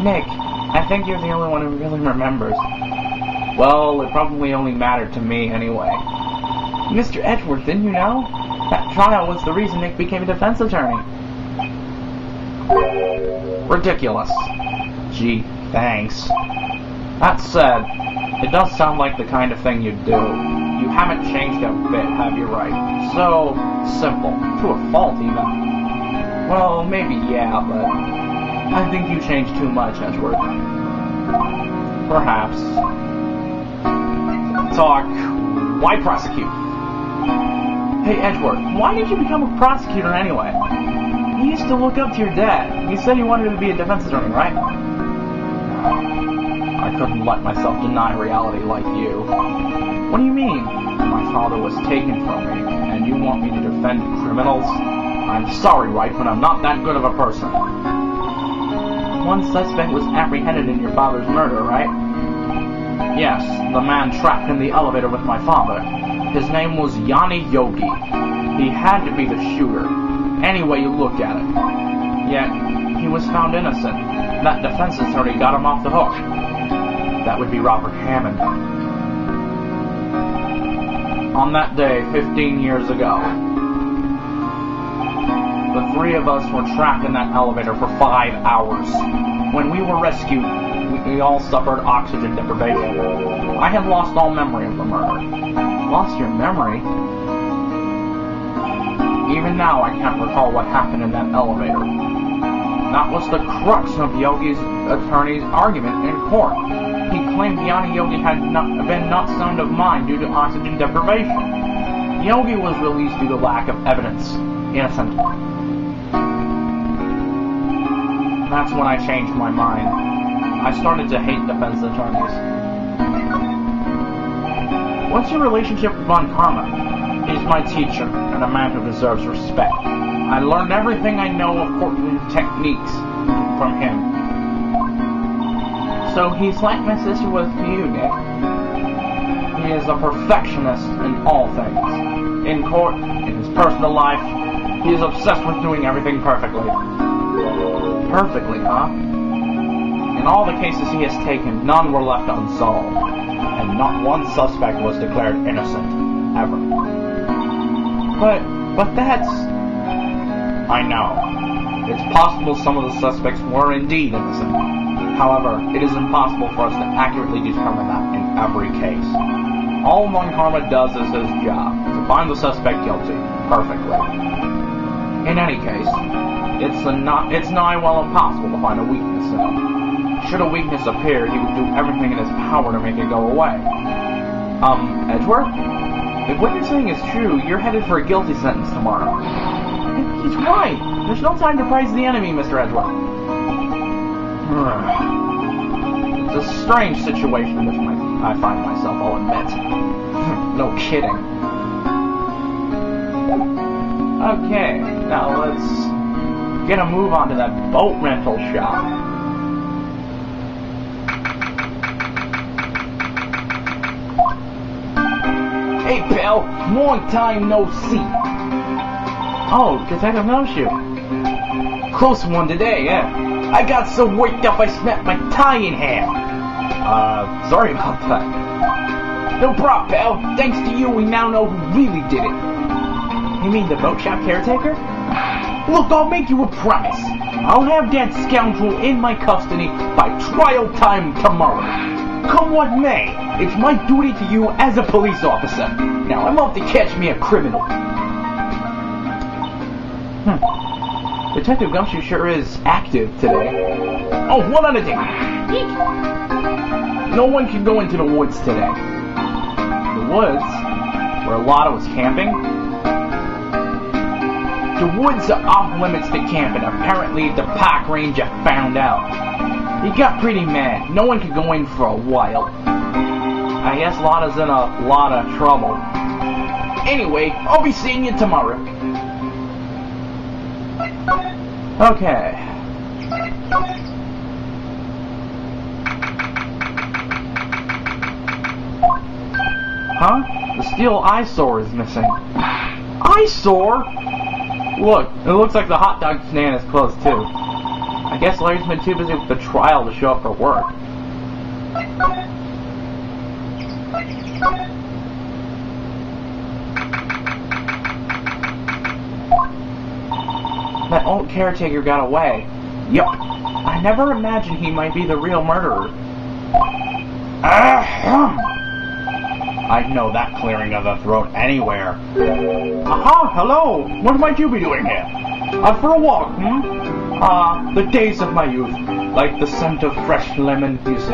Nick, I think you're the only one who really remembers. Well, it probably only mattered to me anyway. Mr. Edgeworth, didn't you know? That trial was the reason Nick became a defense attorney. Ridiculous. Gee, thanks. That said, it does sound like the kind of thing you'd do. You haven't changed a bit, have you, Wright? So simple. To a fault, even. Well, maybe yeah, but I think you changed too much, Edgeworth. Perhaps. Talk. Why prosecute? Hey, Edgeworth, why did you become a prosecutor anyway? You used to look up to your dad. You said you wanted to be a defense attorney, right? I couldn't let myself deny reality like you. What do you mean? My father was taken from me, and you want me to defend criminals? I'm sorry, Wright, but I'm not that good of a person. One suspect was apprehended in your father's murder, right? Yes, the man trapped in the elevator with my father. His name was Yanni Yogi. He had to be the shooter, any way you look at it. Yet, he was found innocent. That defense attorney got him off the hook. That would be Robert Hammond. On that day, 15 years ago, the three of us were trapped in that elevator for 5 hours. When we were rescued, we all suffered oxygen deprivation. I had lost all memory of the murder. Lost your memory? Even now, I can't recall what happened in that elevator. That was the crux of Yogi's attorney's argument in court. He claimed Yanni Yogi had been not sound of mind due to oxygen deprivation. Yogi was released due to lack of evidence. Innocent. That's when I changed my mind. I started to hate defense attorneys. What's your relationship with Von Karma? He's my teacher, and a man who deserves respect. I learned everything I know of courtroom techniques from him. So he's like my sister was to you, Nick. He is a perfectionist in all things. In court, in his personal life, he is obsessed with doing everything perfectly. Perfectly, huh? In all the cases he has taken, none were left unsolved. And not one suspect was declared innocent, ever. But that's... I know. It's possible some of the suspects were indeed innocent. However, it is impossible for us to accurately determine that in every case. All Von Karma does is his job, to find the suspect guilty, perfectly. In any case, it's nigh well impossible to find a weakness in him. Should a weakness appear, he would do everything in his power to make it go away. Edgeworth? If what you're saying is true, you're headed for a guilty sentence tomorrow. He's right. There's no time to praise the enemy, Mr. Edgeworth. It's a strange situation in which I find myself, I'll admit. No kidding. Okay, now let's get a move on to that boat rental shop. Hey, pal, long time no see. Oh, Detective No-Shoe. Close one today, yeah. I got so worked up I snapped my tie in half. Sorry about that. No problem, pal. Thanks to you, we now know who really did it. You mean the boat shop caretaker? Look, I'll make you a promise. I'll have that scoundrel in my custody by trial time tomorrow. Come what may, it's my duty to you as a police officer. Now, I'm off to catch me a criminal. Detective Gumshoe sure is active today. Oh, one other thing. No one can go into the woods today. The woods? Where Lotta was camping? The woods are off limits to camping. Apparently the park ranger found out. He got pretty mad. No one could go in for a while. I guess Lotta's in a lot of trouble. Anyway, I'll be seeing you tomorrow. Okay. Huh? The steel eyesore is missing. Eyesore? Look, it looks like the hot dog stand is closed too. I guess Larry's been too busy with the trial to show up for work. That old caretaker got away. Yup. I never imagined he might be the real murderer. I'd know that clearing of the throat anywhere. Aha! Hello! What might you be doing here? Out for a walk, the days of my youth. Like the scent of fresh lemon, you see.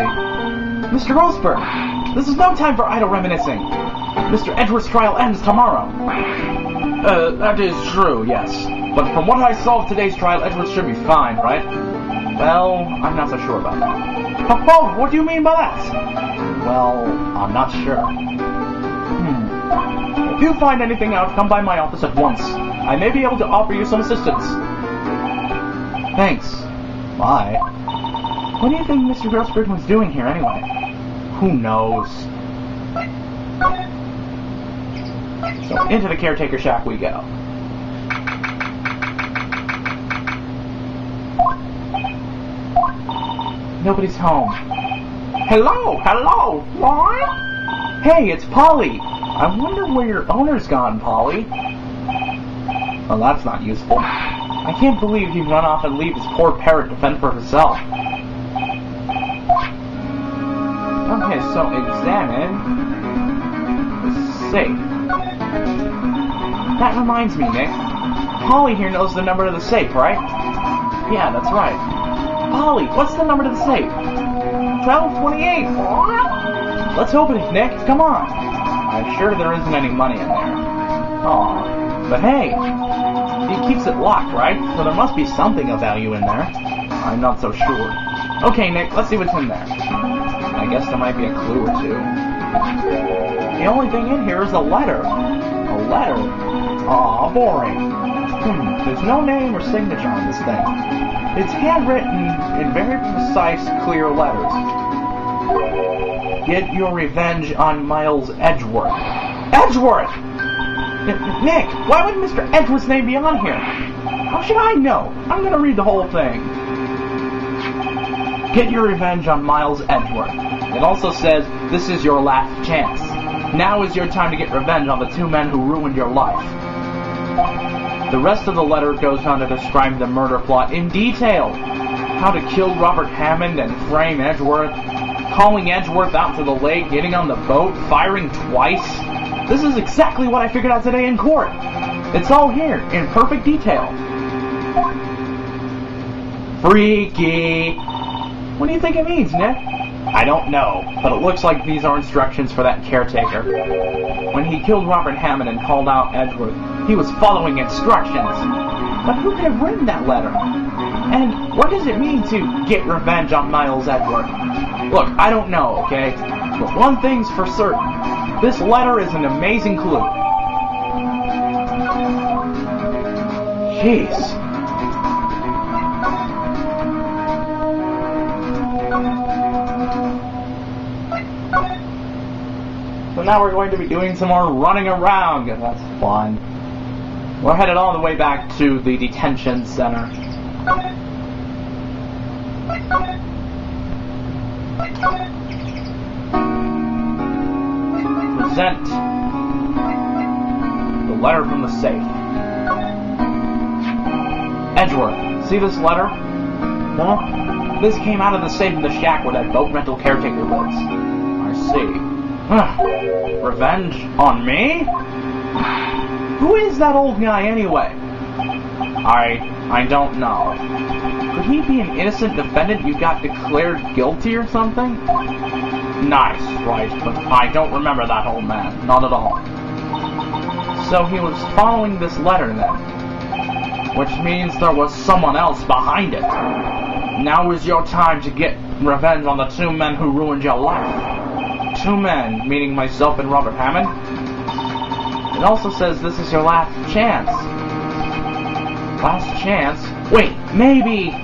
Mr. Roseburn, this is no time for idle reminiscing. Mr. Edward's trial ends tomorrow. That is true, yes. But from what I saw of today's trial, Edward should be fine, right? Well, I'm not so sure about that. Oh, what do you mean by that? Well, I'm not sure. If you find anything out, come by my office at once. I may be able to offer you some assistance. Thanks. Bye. What do you think Mr. Grossberg was doing here anyway? Who knows? So, into the caretaker shack we go. Nobody's home. Hello! Hello! What? Hey, it's Polly! I wonder where your owner's gone, Polly. Well, that's not useful. I can't believe he'd run off and leave his poor parrot to fend for herself. Okay, so examine the safe. That reminds me, Nick. Polly here knows the number to the safe, right? Yeah, that's right. Polly, what's the number to the safe? 1228. Let's open it, Nick. Come on. I'm sure there isn't any money in there. Aw. But hey, he keeps it locked, right? So there must be something of value in there. I'm not so sure. Okay, Nick, let's see what's in there. I guess there might be a clue or two. The only thing in here is a letter. A letter? Aw, boring. There's no name or signature on this thing. It's handwritten in very precise, clear letters. Get your revenge on Miles Edgeworth. Edgeworth! Nick, why would Mr. Edgeworth's name be on here? How should I know? I'm gonna read the whole thing. Get your revenge on Miles Edgeworth. It also says, this is your last chance. Now is your time to get revenge on the two men who ruined your life. The rest of the letter goes on to describe the murder plot in detail. How to kill Robert Hammond and frame Edgeworth. Calling Edgeworth out to the lake, getting on the boat, firing twice. This is exactly what I figured out today in court. It's all here, in perfect detail. Freaky. What do you think it means, Nick? I don't know, but it looks like these are instructions for that caretaker. When he killed Robert Hammond and called out Edgeworth, he was following instructions. But who could have written that letter? And what does it mean to get revenge on Miles Edgeworth? Look, I don't know, okay? But one thing's for certain. This letter is an amazing clue. Jeez. So now we're going to be doing some more running around, because that's fun. We're headed all the way back to the detention center. Present the letter from the safe. Edgeworth, see this letter? No? This came out of the safe in the shack where that boat rental caretaker lives. I see. Revenge on me? Who is that old guy anyway? I don't know. Could he be an innocent defendant you got declared guilty or something? Nice, right, but I don't remember that old man. Not at all. So he was following this letter then. Which means there was someone else behind it. Now is your time to get revenge on the two men who ruined your life. Two men, meaning myself and Robert Hammond. It also says this is your last chance. Last chance? Wait, maybe...